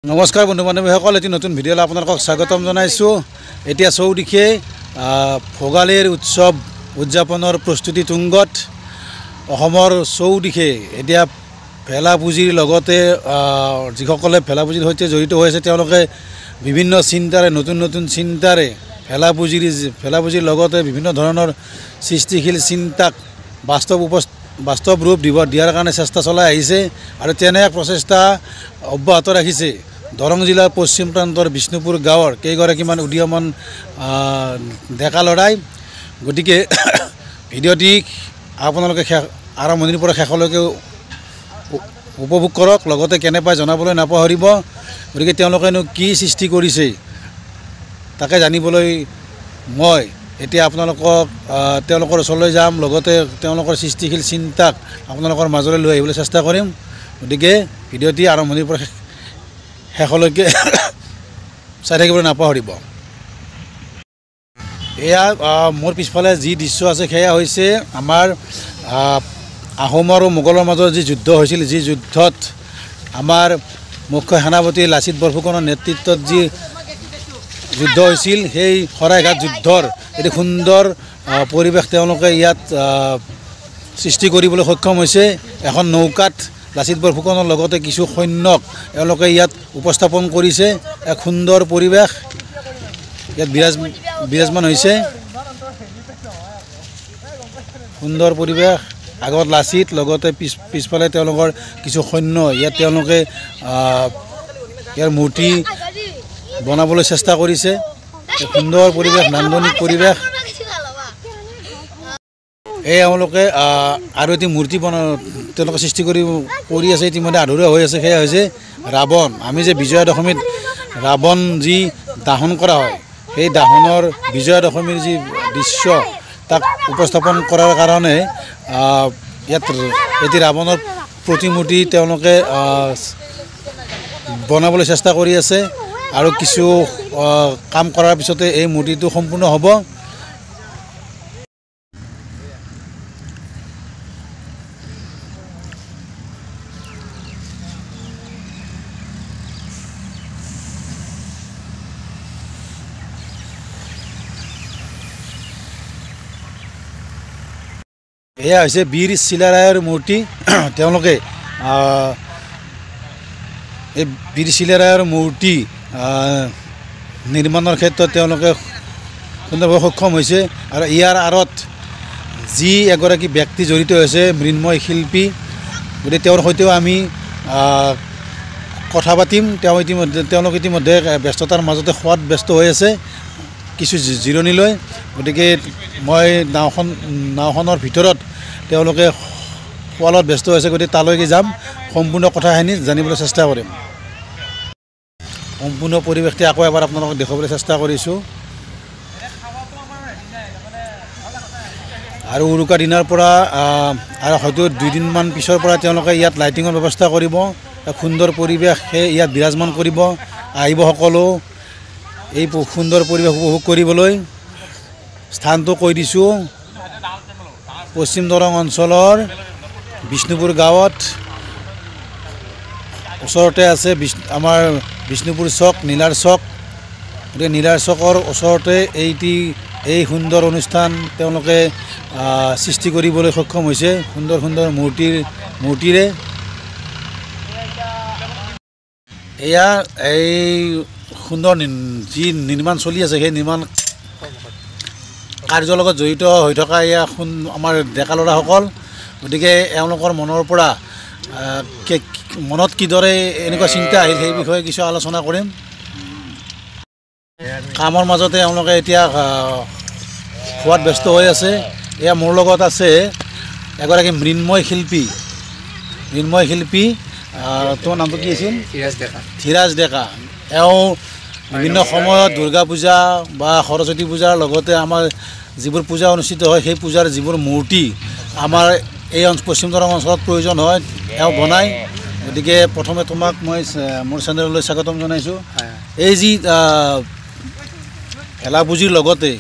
নমস্কাৰ বন্ধু বান্ধৱীসকল, এটি নতুন ভিডিঅ'লৈ আপোনালোকক স্বাগতম জনাইছোঁ। এতিয়া চৌদিশে ভোগালীৰ উৎসৱ উদযাপনৰ প্ৰস্তুতি তুংগত। অসমৰ চৌদিশে এতিয়া ভেলা পুঁজিৰ লগতে যিসকলে ভেলা পুঁজিৰ সৈতে জড়িত হৈ আছে তেওঁলোকে বিভিন্ন চিন্তাৰে নতুন নতুন চিন্তাৰে ভেলা পুঁজিৰ লগতে বিভিন্ন ধৰণৰ সৃষ্টিশীল চিন্তাক বাস্তৱ ৰূপ দিয়াৰ কাৰণে চেষ্টা চলাই আহিছে আৰু তেনে এক প্ৰচেষ্টা অব্যাহত ৰাখিছে দৰং জিলাৰ পশ্চিম প্ৰান্তৰ বিষ্ণুপুৰ গাঁৱৰ কেইগৰাকীমান উদীয়মান ডেকা ল'ৰাই। গতিকে ভিডিঅ'টি আপোনালোকে আৰম্ভণিৰ পৰা শেষলৈকে উপভোগ কৰক, লগতে কেনে পায় জনাবলৈ নাপাহৰিব। গতিকে তেওঁলোকেনো কি সৃষ্টি কৰিছে তাকে জানিবলৈ মই এতিয়া আপোনালোকক তেওঁলোকৰ ওচৰলৈ যাম, লগতে তেওঁলোকৰ সৃষ্টিশীল চিন্তাক আপোনালোকৰ মাজলৈ লৈ আহিবলৈ চেষ্টা কৰিম। গতিকে ভিডিঅ'টি আৰম্ভণিৰ পৰা শেষলৈকে চাই থাকিবলৈ নাপাহৰিব। এয়া মোৰ পিছফালে যি দৃশ্য আছে সেয়া হৈছে আমাৰ আহোম আৰু মোগলৰ মাজত যি যুদ্ধ হৈছিল, যি যুদ্ধত আমাৰ মুখ্য সেনাপতি লাচিত বৰফুকনৰ নেতৃত্বত যি যুদ্ধ হৈছিল, সেই শৰাইঘাট যুদ্ধৰ এটি সুন্দৰ পৰিৱেশ তেওঁলোকে ইয়াত সৃষ্টি কৰিবলৈ সক্ষম হৈছে। এখন নৌকাত লাচিত বৰফুকনৰ লগতে কিছু সৈন্যক এওঁলোকে ইয়াত উপস্থাপন কৰিছে। এক সুন্দৰ পৰিৱেশ ইয়াত বিৰাজমান হৈছে। সুন্দৰ পৰিৱেশ, আগত লাচিত, লগতে পিছফালে তেওঁলোকৰ কিছু সৈন্য। ইয়াত তেওঁলোকে ইয়াৰ মূৰ্তি বনাবলৈ চেষ্টা কৰিছে। এক সুন্দৰ পৰিৱেশ, নান্দনিক পৰিৱেশ। এই এওঁলোকে আৰু এটি মূৰ্তি তেওঁলোকে সৃষ্টি কৰি আছে, ইতিমধ্যে আধৰুৱা হৈ আছে। সেয়া হৈছে ৰাৱণ। আমি যে বিজয়া দশমীত ৰাৱণ যি দাহন কৰা হয়, সেই দাহনৰ বিজয়া দশমীৰ যি দৃশ্য তাক উপস্থাপন কৰাৰ কাৰণে ইয়াত এটি ৰাৱণৰ প্ৰতিমূৰ্তি তেওঁলোকে বনাবলৈ চেষ্টা কৰি আছে আৰু কিছু কাম কৰাৰ পিছতে এই মূৰ্তিটো সম্পূৰ্ণ হ'ব। এয়া হৈছে বীৰ চিলাৰায়ৰ মূৰ্তি। তেওঁলোকে এই বীৰ চিলাৰায়ৰ মূৰ্তি নিৰ্মাণৰ ক্ষেত্ৰত তেওঁলোকে সুন্দৰভাৱে সক্ষম হৈছে। আৰু ইয়াৰ আঁৰত যি এগৰাকী ব্যক্তি জড়িত হৈছে, মৃন্ময় শিল্পী। গতিকে তেওঁৰ সৈতেও আমি কথা পাতিম। তেওঁলোক ইতিমধ্যে ব্যস্ততাৰ মাজতে খোৱাত ব্যস্ত হৈ আছে কিছু জিৰণি লৈ। গতিকে মই নাওখনৰ ভিতৰত তেওঁলোকে খোৱালত ব্যস্ত হৈছে, গতিকে তালৈকে যাম, সম্পূৰ্ণ কথাখিনি জানিবলৈ চেষ্টা কৰিম। সম্পূৰ্ণ পৰিৱেশটি আকৌ এবাৰ আপোনালোকক দেখুৱাবলৈ চেষ্টা কৰিছোঁ। আৰু উৰুকা দিনাৰ পৰা আৰু হয়তো 2 দিনমান পিছৰ পৰা তেওঁলোকে ইয়াত লাইটিঙৰ ব্যৱস্থা কৰিব। এক সুন্দৰ পৰিৱেশ ইয়াত বিৰাজমান কৰিব। আহিব সকলো এই সুন্দৰ পৰিৱেশ উপভোগ কৰিবলৈ। স্থানটো কৈ দিছোঁ, পশ্চিম দৰং অঞ্চলৰ বিষ্ণুপুৰ গাঁৱত। ওচৰতে আছে আমাৰ বিষ্ণুপুৰ চক, নীলাৰ চক। গতিকে নীলাৰ চকৰ ওচৰতে এই সুন্দৰ অনুষ্ঠান তেওঁলোকে সৃষ্টি কৰিবলৈ সক্ষম হৈছে সুন্দৰ সুন্দৰ মূৰ্তিৰে। এয়া এই সুন্দৰ যি নিৰ্মাণ চলি আছে, সেই নিৰ্মাণ কাৰ্যৰ লগত জড়িত হৈ থকা এয়া আমাৰ ডেকা ল'ৰাসকল। গতিকে এওঁলোকৰ মনৰ পৰা মনত কিদৰে এনেকুৱা চিন্তা আহিল সেই বিষয়ে কিছু আলোচনা কৰিম। কামৰ মাজতে এওঁলোকে এতিয়া খোৱাত ব্যস্ত হৈ আছে। এয়া মোৰ লগত আছে এগৰাকী মৃন্ময় শিল্পী। তোমাৰ নামটো কি আছিল? ধীৰাজ ডেকা। এওঁ বিভিন্ন সময়ত দুৰ্গা পূজা বা সৰস্বতী পূজাৰ লগতে আমাৰ যিবোৰ পূজা অনুষ্ঠিত হয়, সেই পূজাৰ যিবোৰ মূৰ্তি আমাৰ এই পশ্চিম দৰং অঞ্চলত প্ৰয়োজন হয়, এওঁ বনায়। গতিকে প্ৰথমে তোমাক মই মোৰ চেনেললৈ স্বাগতম জনাইছোঁ। এই যি ভেলা পুঁজিৰ লগতে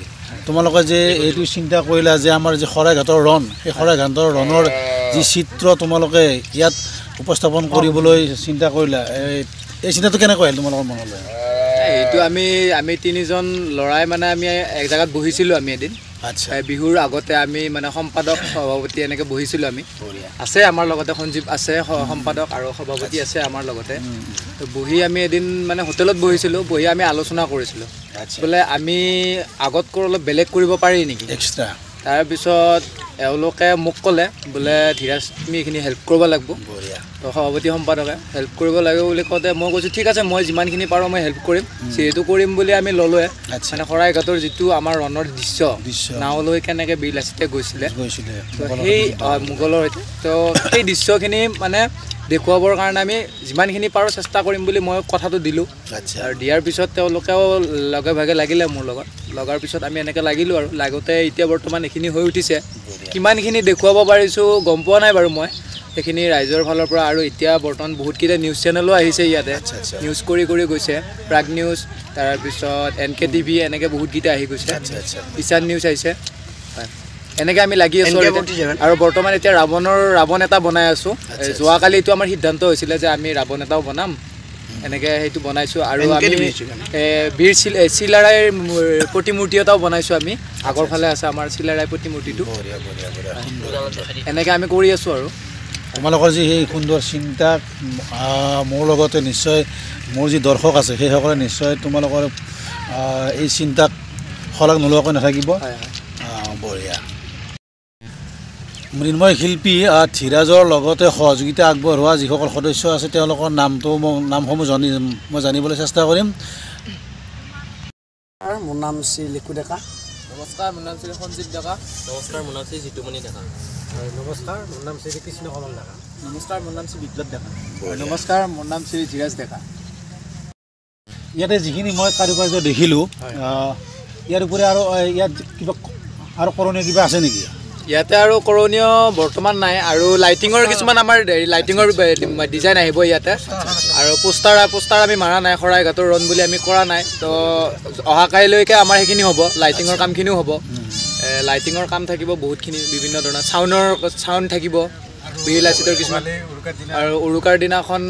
তোমালোকে যে এইটো চিন্তা কৰিলা যে আমাৰ যে শৰাইঘাটৰ ৰণ, সেই শৰাইঘাটৰ ৰণৰ যি চিত্ৰ তোমালোকে ইয়াত উপস্থাপন কৰিবলৈ চিন্তা কৰিলা, এই চিন্তাটো কেনেকৈ আহিল তোমালোকৰ মনলৈ? এইটো আমি তিনিজন ল'ৰাই মানে আমি এক জেগাত বহিছিলোঁ আমি এদিন। আচ্ছা, বিহুৰ আগতে আমি মানে সম্পাদক সভাপতি এনেকৈ বহিছিলোঁ আমি। আছে আমাৰ লগতে সঞ্জীৱ আছে সম্পাদক আৰু সভাপতি আছে আমাৰ লগতে। তো বহি আমি এদিন মানে হোটেলত বহিছিলোঁ, বহি আমি আলোচনা কৰিছিলোঁ বোলে আমি আগতকৈ অলপ বেলেগ কৰিব পাৰি নেকি এক্সট্ৰা। তাৰপিছত এওঁলোকে মোক ক'লে বোলে ধীৰাজ তুমি এইখিনি হেল্প কৰিব লাগিব। তো সভাপতি সম্পাদকে হেল্প কৰিব লাগিব বুলি কওঁতে মই কৈছোঁ ঠিক আছে মই যিমানখিনি পাৰোঁ মই হেল্প কৰিম। যিহেতু কৰিম বুলি আমি ল'লোৱে। মানে শৰাইঘাটৰ যিটো আমাৰ ৰণৰ দৃশ্য নাওলৈ কেনেকৈ বিলাসীতে গৈছিলে তো সেই মোগলৰ সৈতে, তো সেই দৃশ্যখিনি মানে দেখুৱাবৰ কাৰণে আমি যিমানখিনি পাৰোঁ চেষ্টা কৰিম বুলি মই কথাটো দিলোঁ। আৰু দিয়াৰ পিছত তেওঁলোকেও লগে ভাগে লাগিলে মোৰ লগত। লগাৰ পিছত আমি এনেকৈ লাগিলোঁ আৰু লাগোতে এতিয়া বৰ্তমান এইখিনি হৈ উঠিছে। কিমানখিনি দেখুৱাব পাৰিছোঁ গম পোৱা নাই বাৰু মই সেইখিনি ৰাইজৰ ফালৰ পৰা। আৰু এতিয়া বৰ্তমান বহুতকেইটা নিউজ চেনেলো আহিছে ইয়াতে, নিউজ কৰি গৈছে। প্ৰাগ নিউজ, তাৰপিছত NKTV এনেকৈ বহুতকেইটা আহি গৈছে, কিষাণ নিউজ আহিছে। হয়, এনেকৈ আমি লাগি আছোঁ। আৰু বৰ্তমান এতিয়া ৰাৱণ এটা বনাই আছোঁ। যোৱাকালি এইটো আমাৰ সিদ্ধান্ত হৈছিলে যে আমি ৰাৱণ এটাও বনাম, এনেকৈ সেইটো বনাইছোঁ। আৰু আমি বীৰ চিলাৰায়ৰ প্ৰতিমূৰ্তি এটাও বনাইছোঁ আমি। আগৰ ফালে আছে আমাৰ চিলাৰায় প্ৰতিমূৰ্তিটো। এনেকৈ আমি কৰি আছোঁ। আৰু তোমালোকৰ যি সেই সুন্দৰ চিন্তা মোৰ লগতে নিশ্চয় মোৰ যি দৰ্শক আছে সেইসকলে নিশ্চয় তোমালোকৰ এই চিন্তাক শলাগ নোলোৱাকৈ নাথাকিব। বঢ়িয়া। মৃন্ময় শিল্পী ধীৰাজৰ লগতে সহযোগিতা আগবঢ়োৱা যিসকল সদস্য আছে তেওঁলোকৰ নামসমূহ মই জানিবলৈ চেষ্টা কৰিম। মোৰ নাম শ্ৰী লিকু ডেকা। নমস্কাৰ, মোৰ নাম শ্ৰী সঞ্জীৱ ডেকা। নমস্কাৰ, মোৰ নাম শ্ৰী জিতুমণি ডেকা। নমস্কাৰ, মোৰ নাম শ্ৰী কৃষ্ণ কমল ডেকা। নমস্কাৰ, মোৰ নাম শ্ৰী বিপ্লৱ ডেকা। নমস্কাৰ, মোৰ নাম শ্ৰী ধীৰাজ ডেকা। ইয়াতে যিখিনি মই কাৰুকাৰ্য দেখিলোঁ ইয়াৰ উপৰি আৰু ইয়াত কিবা আৰু কৰণীয় কিবা আছে নেকি? ইয়াতে আৰু কৰণীয় বৰ্তমান নাই। আৰু লাইটিঙৰ কিছুমান আমাৰ লাইটিঙৰ ডিজাইন আহিব ইয়াতে। আৰু পোষ্টাৰ আমি মাৰা নাই, শৰাইঘাটৰ ৰণ বুলি আমি কৰা নাই। তো অহা কাইলৈকে আমাৰ সেইখিনি হ'ব, লাইটিঙৰ কামখিনিও হ'ব। লাইটিঙৰ কাম থাকিব বহুতখিনি, বিভিন্ন ধৰণৰ চাউণ্ড থাকিব বীৰ লাচিতৰ কিছুমান। আৰু উৰুকাৰ দিনাখন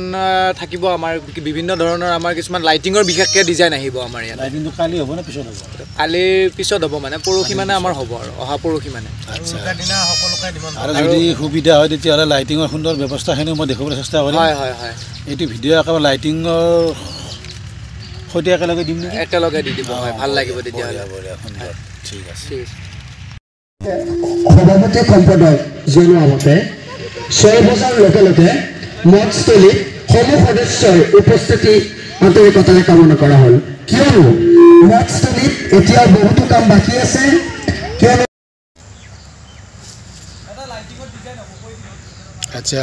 থাকিব আমাৰ বিভিন্ন ধৰণৰ আমাৰ কিছুমান লাইটিঙৰ বিশেষকৈ ডিজাইন আহিব আমাৰ ইয়াত। লাইটিংটো কালি হ'ব নে পিছত হ'ব? কালিৰ পিছত হ'ব, মানে পৰহি মানে আমাৰ হ'ব আৰু অহা পৰহি মানে। আৰু যদি সুবিধা হয় তেতিয়াহ'লে লাইটিঙৰ সুন্দৰ ব্যৱস্থাখিনিও মই দেখুৱাবলৈ চেষ্টা কৰিম। হয়, এইটো ভিডিঅ' একেবাৰে লাইটিঙৰ সৈতে একেলগে দিম নেকি? একেলগে দি দিব। হয়, ভাল লাগিব তেতিয়াহ'লে। ঠিক আছে। সভাপতি সম্পাদক জনোৱা মতে 6 বজাৰ লগে লগে মঠস্থলীত সমূহ সদস্যৰ উপস্থিতি আন্তৰিকতাৰে কামনা কৰা হ'ল। কিয়নো মঠস্থলীত এতিয়াও বহুতো কাম বাকী আছে। আচ্ছা।